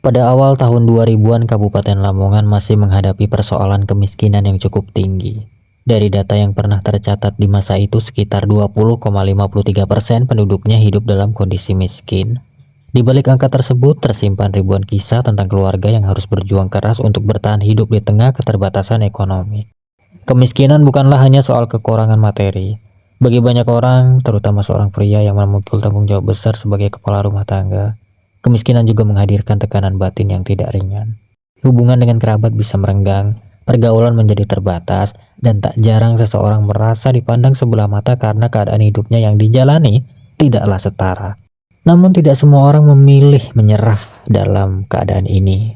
Pada awal tahun 2000-an, Kabupaten Lamongan masih menghadapi persoalan kemiskinan yang cukup tinggi. Dari data yang pernah tercatat di masa itu, sekitar 20,53% penduduknya hidup dalam kondisi miskin. Di balik angka tersebut, tersimpan ribuan kisah tentang keluarga yang harus berjuang keras untuk bertahan hidup di tengah keterbatasan ekonomi. Kemiskinan bukanlah hanya soal kekurangan materi. Bagi banyak orang, terutama seorang pria yang memikul tanggung jawab besar sebagai kepala rumah tangga, kemiskinan juga menghadirkan tekanan batin yang tidak ringan. Hubungan dengan kerabat bisa merenggang, pergaulan menjadi terbatas, dan tak jarang seseorang merasa dipandang sebelah mata karena keadaan hidupnya yang dijalani tidaklah setara. Namun tidak semua orang memilih menyerah dalam keadaan ini.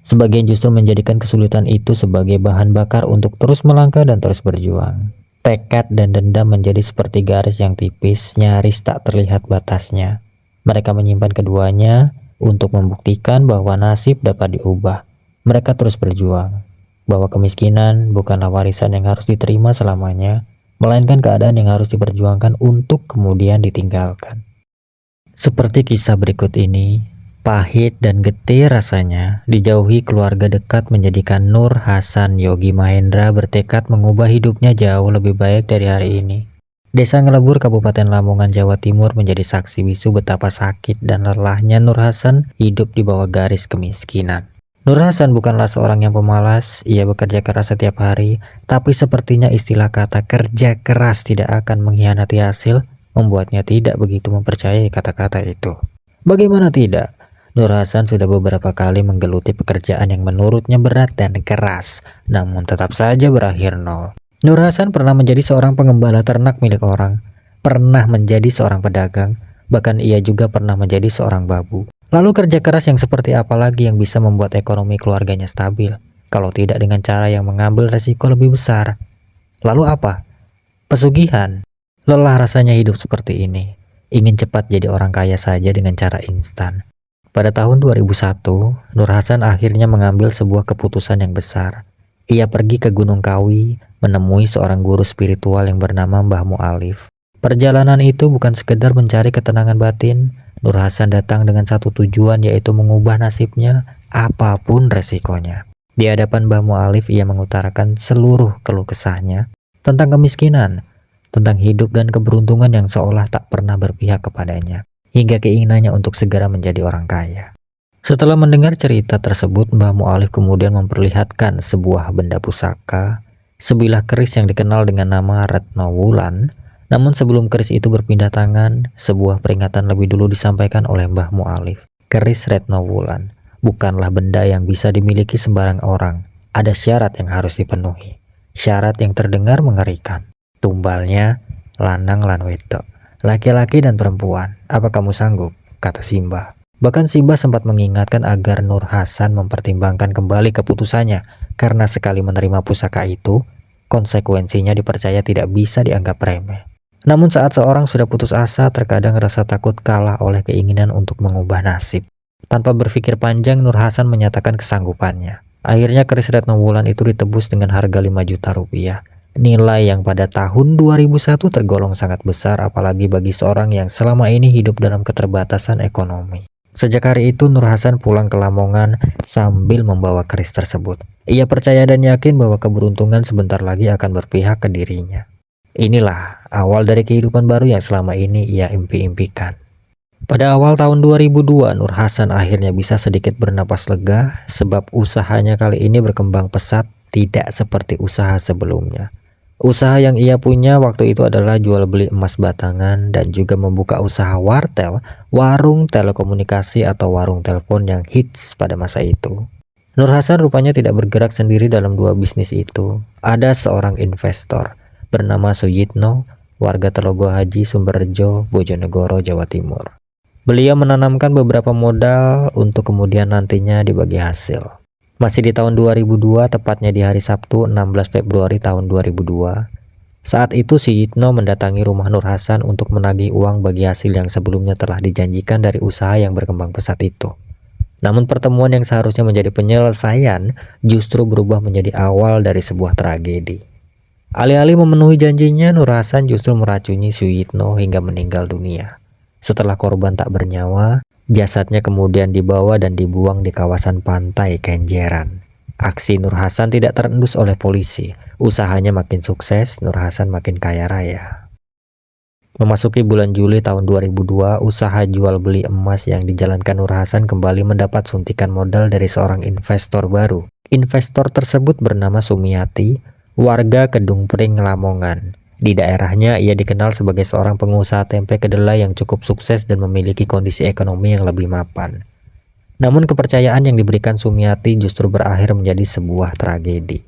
Sebagian justru menjadikan kesulitan itu sebagai bahan bakar untuk terus melangkah dan terus berjuang. Tekad dan dendam menjadi seperti garis yang tipis, nyaris tak terlihat batasnya. Mereka menyimpan keduanya untuk membuktikan bahwa nasib dapat diubah. Mereka terus berjuang, bahwa kemiskinan bukanlah warisan yang harus diterima selamanya, melainkan keadaan yang harus diperjuangkan untuk kemudian ditinggalkan. Seperti kisah berikut ini, pahit dan getih rasanya dijauhi keluarga dekat menjadikan Nur Hasan Yogi Mahendra bertekad mengubah hidupnya jauh lebih baik dari hari ini. Desa Ngelebur, Kabupaten Lamongan, Jawa Timur menjadi saksi bisu betapa sakit dan lelahnya Nur Hasan hidup di bawah garis kemiskinan. Nur Hasan bukanlah seorang yang pemalas, ia bekerja keras setiap hari, tapi sepertinya istilah kata kerja keras tidak akan mengkhianati hasil, membuatnya tidak begitu mempercayai kata-kata itu. Bagaimana tidak? Nur Hasan sudah beberapa kali menggeluti pekerjaan yang menurutnya berat dan keras, namun tetap saja berakhir nol. Nur Hasan pernah menjadi seorang pengembala ternak milik orang, pernah menjadi seorang pedagang, bahkan ia juga pernah menjadi seorang babu. Lalu kerja keras yang seperti apa lagi yang bisa membuat ekonomi keluarganya stabil, kalau tidak dengan cara yang mengambil resiko lebih besar? Lalu apa? Pesugihan. Lelah rasanya hidup seperti ini. Ingin cepat jadi orang kaya saja dengan cara instan. Pada tahun 2001, Nur Hasan akhirnya mengambil sebuah keputusan yang besar. Ia pergi ke Gunung Kawi, menemui seorang guru spiritual yang bernama Mbah Mu'alif. Perjalanan itu bukan sekedar mencari ketenangan batin. Nur Hasan datang dengan satu tujuan, yaitu mengubah nasibnya, apapun resikonya. Di hadapan Mbah Mu'alif, ia mengutarakan seluruh keluh kesahnya tentang kemiskinan, tentang hidup dan keberuntungan yang seolah tak pernah berpihak kepadanya, hingga keinginannya untuk segera menjadi orang kaya. Setelah mendengar cerita tersebut, Mbah Mu'alif kemudian memperlihatkan sebuah benda pusaka, sebilah keris yang dikenal dengan nama Retno Wulan. Namun sebelum keris itu berpindah tangan, sebuah peringatan lebih dulu disampaikan oleh Mbah Mu'alif. Keris Retno Wulan bukanlah benda yang bisa dimiliki sembarang orang. Ada syarat yang harus dipenuhi. Syarat yang terdengar mengerikan. Tumbalnya lanang lan wedok, laki-laki dan perempuan. Apa kamu sanggup? Kata Simbah. Bahkan Simbah sempat mengingatkan agar Nur Hasan mempertimbangkan kembali keputusannya, karena sekali menerima pusaka itu, konsekuensinya dipercaya tidak bisa dianggap remeh. Namun saat seorang sudah putus asa, terkadang rasa takut kalah oleh keinginan untuk mengubah nasib. Tanpa berpikir panjang, Nur Hasan menyatakan kesanggupannya. Akhirnya keris Retno Wulan itu ditebus dengan harga 5 juta rupiah. Nilai yang pada tahun 2001 tergolong sangat besar, apalagi bagi seorang yang selama ini hidup dalam keterbatasan ekonomi. Sejak hari itu, Nur Hasan pulang ke Lamongan sambil membawa keris tersebut. Ia percaya dan yakin bahwa keberuntungan sebentar lagi akan berpihak ke dirinya. Inilah awal dari kehidupan baru yang selama ini ia impi-impikan. Pada awal tahun 2002, Nur Hasan akhirnya bisa sedikit bernapas lega, sebab usahanya kali ini berkembang pesat, tidak seperti usaha sebelumnya. Usaha yang ia punya waktu itu adalah jual beli emas batangan dan juga membuka usaha wartel, warung telekomunikasi atau warung telepon yang hits pada masa itu. Nur Hasan rupanya tidak bergerak sendiri dalam dua bisnis itu. Ada seorang investor bernama Suyitno, warga Telogo Haji, Sumberjo, Bojonegoro, Jawa Timur. Beliau menanamkan beberapa modal untuk kemudian nantinya dibagi hasil. Masih di tahun 2002, tepatnya di hari Sabtu 16 Februari tahun 2002. Saat itu Suyitno mendatangi rumah Nur Hasan untuk menagih uang bagi hasil yang sebelumnya telah dijanjikan dari usaha yang berkembang pesat itu. Namun pertemuan yang seharusnya menjadi penyelesaian justru berubah menjadi awal dari sebuah tragedi. Alih-alih memenuhi janjinya, Nur Hasan justru meracuni Suyitno hingga meninggal dunia. Setelah korban tak bernyawa, jasadnya kemudian dibawa dan dibuang di kawasan pantai Kenjeran. Aksi Nur Hasan tidak terendus oleh polisi. Usahanya makin sukses, Nur Hasan makin kaya raya. Memasuki bulan Juli tahun 2002, usaha jual beli emas yang dijalankan Nur Hasan kembali mendapat suntikan modal dari seorang investor baru. Investor tersebut bernama Sumiati, warga Kedung Pring, Lamongan. Di daerahnya, ia dikenal sebagai seorang pengusaha tempe kedelai yang cukup sukses dan memiliki kondisi ekonomi yang lebih mapan. Namun kepercayaan yang diberikan Sumiati justru berakhir menjadi sebuah tragedi.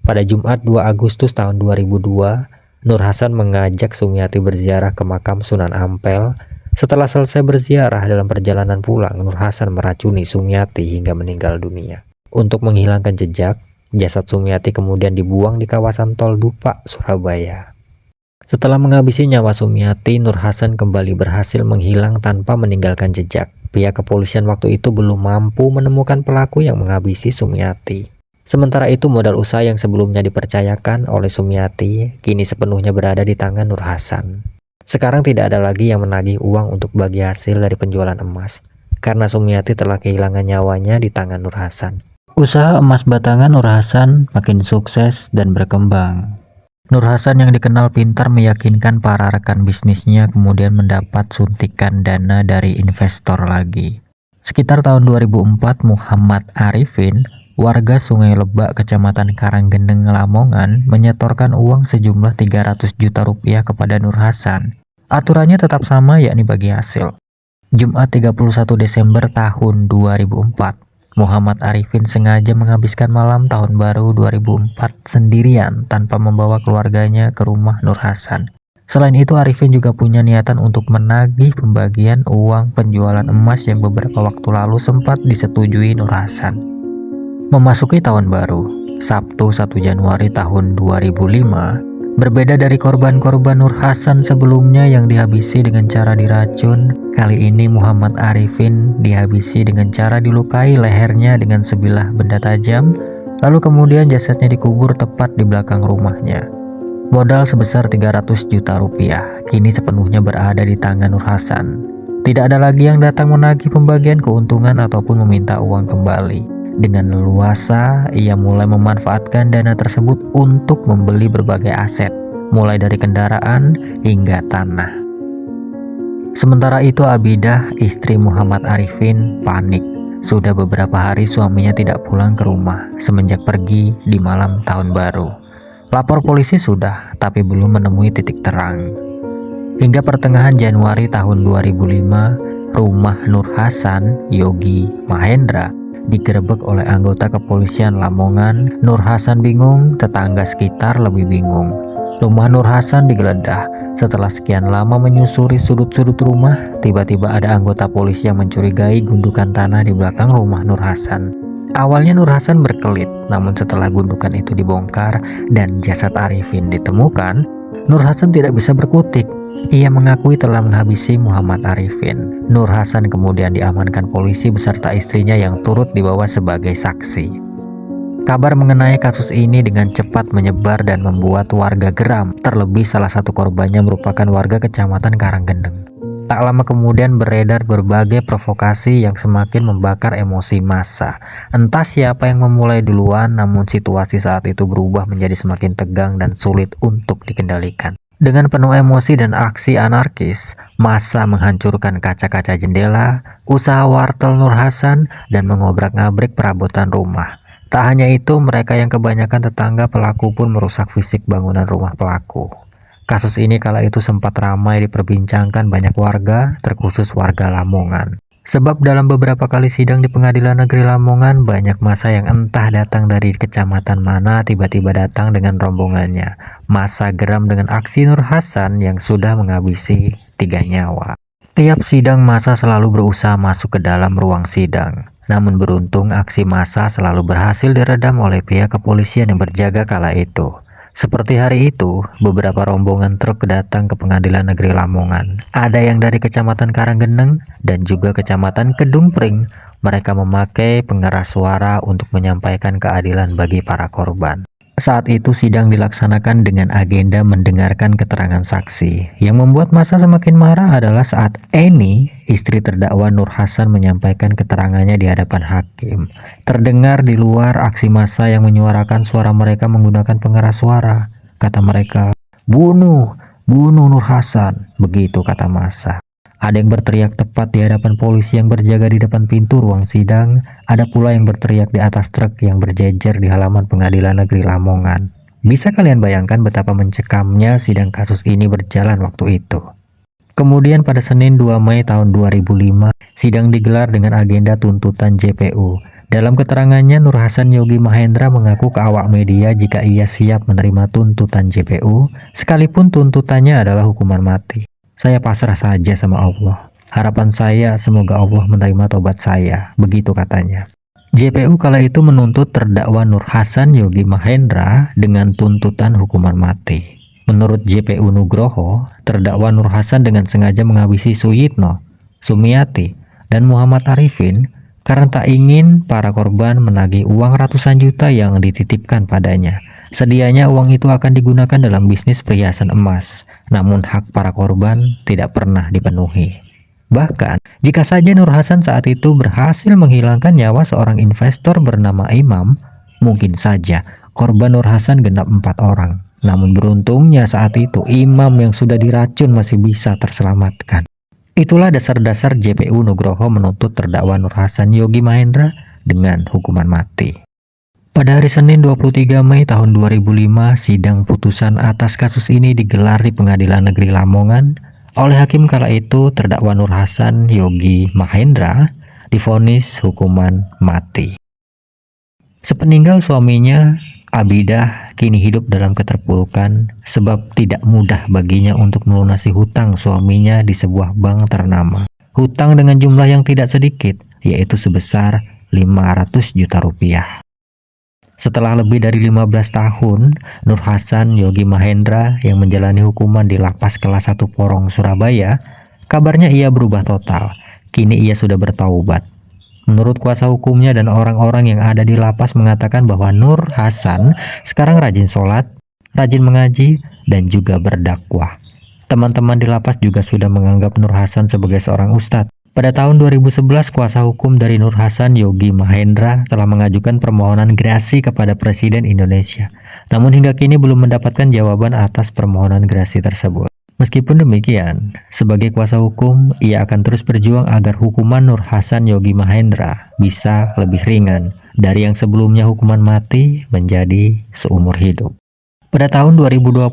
Pada Jumat 2 Agustus tahun 2002, Nur Hasan mengajak Sumiati berziarah ke makam Sunan Ampel. Setelah selesai berziarah, dalam perjalanan pulang, Nur Hasan meracuni Sumiati hingga meninggal dunia. Untuk menghilangkan jejak, jasad Sumiati kemudian dibuang di kawasan Tol Dupak, Surabaya. Setelah menghabisi nyawa Sumiati, Nur Hasan kembali berhasil menghilang tanpa meninggalkan jejak. Pihak kepolisian waktu itu belum mampu menemukan pelaku yang menghabisi Sumiati. Sementara itu, modal usaha yang sebelumnya dipercayakan oleh Sumiati kini sepenuhnya berada di tangan Nur Hasan. Sekarang tidak ada lagi yang menagih uang untuk bagi hasil dari penjualan emas, karena Sumiati telah kehilangan nyawanya di tangan Nur Hasan. Usaha emas batangan Nur Hasan makin sukses dan berkembang. Nur Hasan yang dikenal pintar meyakinkan para rekan bisnisnya kemudian mendapat suntikan dana dari investor lagi. Sekitar tahun 2004, Muhammad Arifin, warga Sungai Lebak, Kecamatan Karanggendeng, Lamongan, menyetorkan uang sejumlah 300 juta rupiah kepada Nur Hasan. Aturannya tetap sama, yakni bagi hasil. Jumat 31 Desember tahun 2004, Muhammad Arifin sengaja menghabiskan malam tahun baru 2004 sendirian tanpa membawa keluarganya ke rumah Nur Hasan. Selain itu, Arifin juga punya niatan untuk menagih pembagian uang penjualan emas yang beberapa waktu lalu sempat disetujui Nur Hasan. Memasuki tahun baru, Sabtu 1 Januari tahun 2005, berbeda dari korban-korban Nur Hasan sebelumnya yang dihabisi dengan cara diracun, kali ini Muhammad Arifin dihabisi dengan cara dilukai lehernya dengan sebilah benda tajam, lalu kemudian jasadnya dikubur tepat di belakang rumahnya. Modal sebesar 300 juta rupiah, kini sepenuhnya berada di tangan Nur Hasan. Tidak ada lagi yang datang menagih pembagian keuntungan ataupun meminta uang kembali. Dengan leluasa, ia mulai memanfaatkan dana tersebut untuk membeli berbagai aset, mulai dari kendaraan hingga tanah. Sementara itu, Abidah, istri Muhammad Arifin, panik. Sudah beberapa hari suaminya tidak pulang ke rumah semenjak pergi di malam tahun baru. Lapor polisi sudah, tapi belum menemui titik terang. Hingga pertengahan Januari tahun 2005, rumah Nur Hasan, Yogi Mahendra, digerebek oleh anggota kepolisian Lamongan. Nur Hasan bingung, tetangga sekitar lebih bingung. Rumah Nur Hasan digeledah. Setelah sekian lama menyusuri sudut-sudut rumah, tiba-tiba ada anggota polisi yang mencurigai gundukan tanah di belakang rumah Nur Hasan. Awalnya Nur Hasan berkelit, namun setelah gundukan itu dibongkar dan jasad Arifin ditemukan, Nur Hasan tidak bisa berkutik. Ia mengakui telah menghabisi Muhammad Arifin. Nur Hasan kemudian diamankan polisi beserta istrinya yang turut dibawa sebagai saksi. Kabar mengenai kasus ini dengan cepat menyebar dan membuat warga geram, terlebih salah satu korbannya merupakan warga Kecamatan Karanggendeng. Tak lama kemudian beredar berbagai provokasi yang semakin membakar emosi massa. Entah siapa yang memulai duluan, namun situasi saat itu berubah menjadi semakin tegang dan sulit untuk dikendalikan. Dengan penuh emosi dan aksi anarkis, massa menghancurkan kaca-kaca jendela, usaha wartel Nur Hasan, dan mengobrak-ngabrik perabotan rumah. Tak hanya itu, mereka yang kebanyakan tetangga pelaku pun merusak fisik bangunan rumah pelaku. Kasus ini kala itu sempat ramai diperbincangkan banyak warga, terkhusus warga Lamongan. Sebab dalam beberapa kali sidang di Pengadilan Negeri Lamongan, banyak massa yang entah datang dari kecamatan mana tiba-tiba datang dengan rombongannya. Massa geram dengan aksi Nur Hasan yang sudah menghabisi 3 nyawa. Tiap sidang massa selalu berusaha masuk ke dalam ruang sidang. Namun beruntung aksi massa selalu berhasil diredam oleh pihak kepolisian yang berjaga kala itu. Seperti hari itu, beberapa rombongan truk datang ke Pengadilan Negeri Lamongan. Ada yang dari Kecamatan Karanggendeng dan juga Kecamatan Kedung Pring. Mereka memakai pengeras suara untuk menyampaikan keadilan bagi para korban. Saat itu sidang dilaksanakan dengan agenda mendengarkan keterangan saksi. Yang membuat massa semakin marah adalah saat Eni, istri terdakwa Nur Hasan, menyampaikan keterangannya di hadapan hakim. Terdengar di luar aksi massa yang menyuarakan suara mereka menggunakan pengeras suara. Kata mereka, "Bunuh, bunuh Nur Hasan," begitu kata massa. Ada yang berteriak tepat di hadapan polisi yang berjaga di depan pintu ruang sidang. Ada pula yang berteriak di atas truk yang berjejer di halaman Pengadilan Negeri Lamongan. Bisa kalian bayangkan betapa mencekamnya sidang kasus ini berjalan waktu itu. Kemudian pada Senin 2 Mei tahun 2005, sidang digelar dengan agenda tuntutan JPU. Dalam keterangannya, Nur Hasan Yogi Mahendra mengaku ke awak media jika ia siap menerima tuntutan JPU, sekalipun tuntutannya adalah hukuman mati. "Saya pasrah saja sama Allah. Harapan saya semoga Allah menerima tobat saya," begitu katanya. JPU kala itu menuntut terdakwa Nur Hasan Yogi Mahendra dengan tuntutan hukuman mati. Menurut JPU Nugroho, terdakwa Nur Hasan dengan sengaja menghabisi Suyitno, Sumiati, dan Muhammad Arifin karena tak ingin para korban menagih uang ratusan juta yang dititipkan padanya. Sedianya uang itu akan digunakan dalam bisnis perhiasan emas, namun hak para korban tidak pernah dipenuhi. Bahkan, jika saja Nur Hasan saat itu berhasil menghilangkan nyawa seorang investor bernama Imam, mungkin saja korban Nur Hasan genap 4 orang. Namun beruntungnya saat itu Imam yang sudah diracun masih bisa terselamatkan. Itulah dasar-dasar JPU Nugroho menuntut terdakwa Nur Hasan Yogi Mahendra dengan hukuman mati. Pada hari Senin 23 Mei tahun 2005, sidang putusan atas kasus ini digelar di Pengadilan Negeri Lamongan. Oleh hakim kala itu, terdakwa Nur Hasan Yogi Mahendra divonis hukuman mati. Sepeninggal suaminya, Abidah kini hidup dalam keterpurukan sebab tidak mudah baginya untuk melunasi hutang suaminya di sebuah bank ternama. Hutang dengan jumlah yang tidak sedikit, yaitu sebesar 500 juta rupiah. Setelah lebih dari 15 tahun, Nur Hasan Yogi Mahendra yang menjalani hukuman di Lapas Kelas 1 Porong, Surabaya, kabarnya ia berubah total. Kini ia sudah bertaubat. Menurut kuasa hukumnya dan orang-orang yang ada di lapas mengatakan bahwa Nur Hasan sekarang rajin sholat, rajin mengaji, dan juga berdakwah. Teman-teman di lapas juga sudah menganggap Nur Hasan sebagai seorang ustadz. Pada tahun 2011, kuasa hukum dari Nur Hasan Yogi Mahendra telah mengajukan permohonan gerasi kepada Presiden Indonesia. Namun hingga kini belum mendapatkan jawaban atas permohonan gerasi tersebut. Meskipun demikian, sebagai kuasa hukum, ia akan terus berjuang agar hukuman Nur Hasan Yogi Mahendra bisa lebih ringan dari yang sebelumnya hukuman mati menjadi seumur hidup. Pada tahun 2020,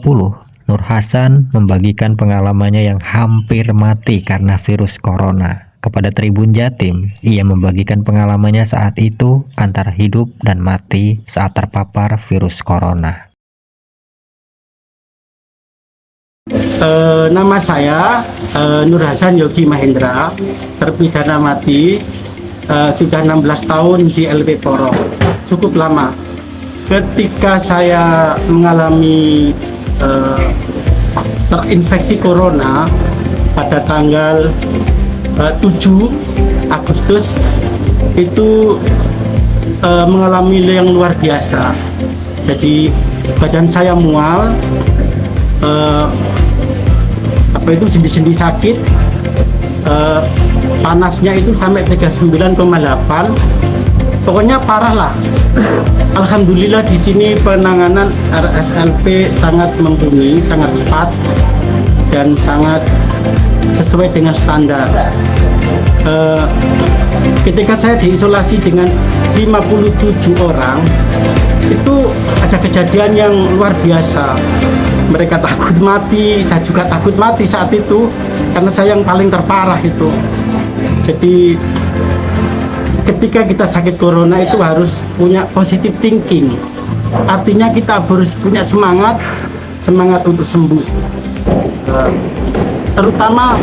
Nur Hasan membagikan pengalamannya yang hampir mati karena virus corona. Kepada Tribun Jatim, ia membagikan pengalamannya saat itu antara hidup dan mati saat terpapar virus corona. Nama saya Nur Hasan Yogi Mahendra, terpidana mati, sudah 16 tahun di LP Porong, cukup lama. Ketika saya mengalami terinfeksi corona pada tanggal 7 Agustus itu mengalami yang luar biasa. Jadi badan saya mual, sendi-sendi sakit, panasnya itu sampai 39,8, pokoknya parah lah. Alhamdulillah di sini penanganan RSLP sangat mumpuni, sangat tepat dan sangat sesuai dengan standar. Ketika saya diisolasi dengan 57 orang, itu ada kejadian yang luar biasa. Mereka takut mati, saya juga takut mati saat itu karena saya yang paling terparah itu. Jadi ketika kita sakit corona itu harus punya positive thinking. Artinya kita harus punya semangat untuk sembuh. Terutama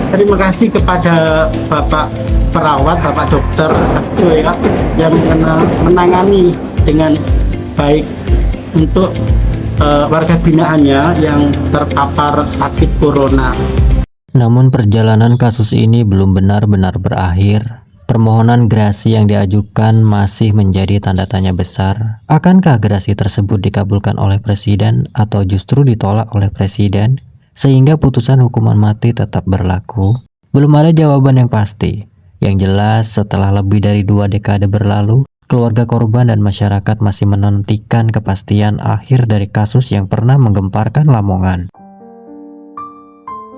terima kasih kepada Bapak perawat, Bapak Dokter Harjo ya, yang menangani dengan baik untuk warga binaannya yang terpapar sakit corona. Namun perjalanan kasus ini belum benar-benar berakhir. Permohonan gerasi yang diajukan masih menjadi tanda tanya besar. Akankah gerasi tersebut dikabulkan oleh presiden atau justru ditolak oleh presiden sehingga putusan hukuman mati tetap berlaku? Belum ada jawaban yang pasti. Yang jelas, setelah lebih dari 2 dekade berlalu, keluarga korban dan masyarakat masih menantikan kepastian akhir dari kasus yang pernah menggemparkan Lamongan.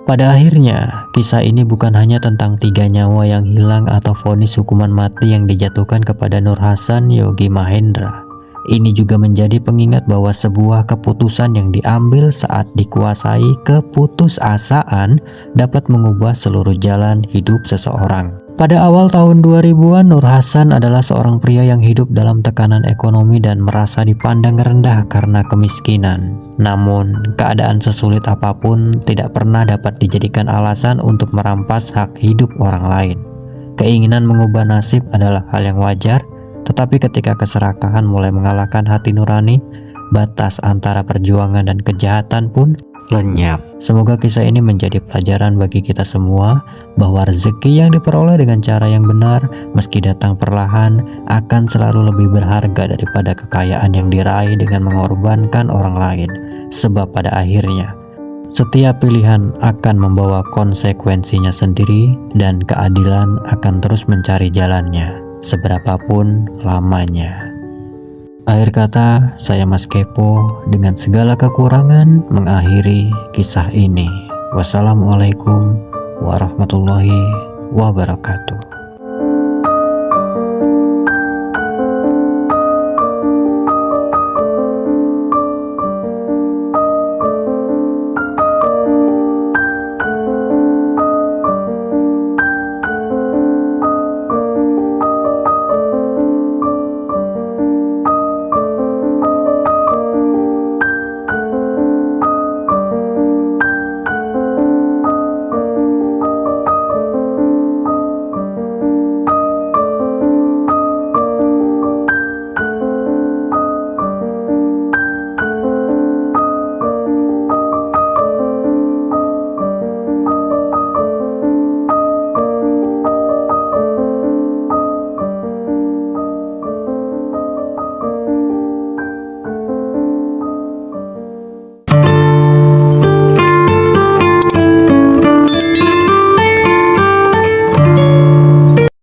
Pada akhirnya, kisah ini bukan hanya tentang 3 nyawa yang hilang atau vonis hukuman mati yang dijatuhkan kepada Nur Hasan Yogi Mahendra. Ini juga menjadi pengingat bahwa sebuah keputusan yang diambil saat dikuasai keputusasaan dapat mengubah seluruh jalan hidup seseorang. Pada awal tahun 2000-an, Nur Hasan adalah seorang pria yang hidup dalam tekanan ekonomi dan merasa dipandang rendah karena kemiskinan. Namun, keadaan sesulit apapun tidak pernah dapat dijadikan alasan untuk merampas hak hidup orang lain. Keinginan mengubah nasib adalah hal yang wajar, tetapi ketika keserakahan mulai mengalahkan hati nurani, batas antara perjuangan dan kejahatan pun lenyap. Semoga kisah ini menjadi pelajaran bagi kita semua bahwa rezeki yang diperoleh dengan cara yang benar, meski datang perlahan, akan selalu lebih berharga daripada kekayaan yang diraih dengan mengorbankan orang lain. Sebab pada akhirnya, setiap pilihan akan membawa konsekuensinya sendiri dan keadilan akan terus mencari jalannya, seberapapun lamanya. Akhir kata, saya Mas Kepo dengan segala kekurangan mengakhiri kisah ini. Wassalamualaikum warahmatullahi wabarakatuh.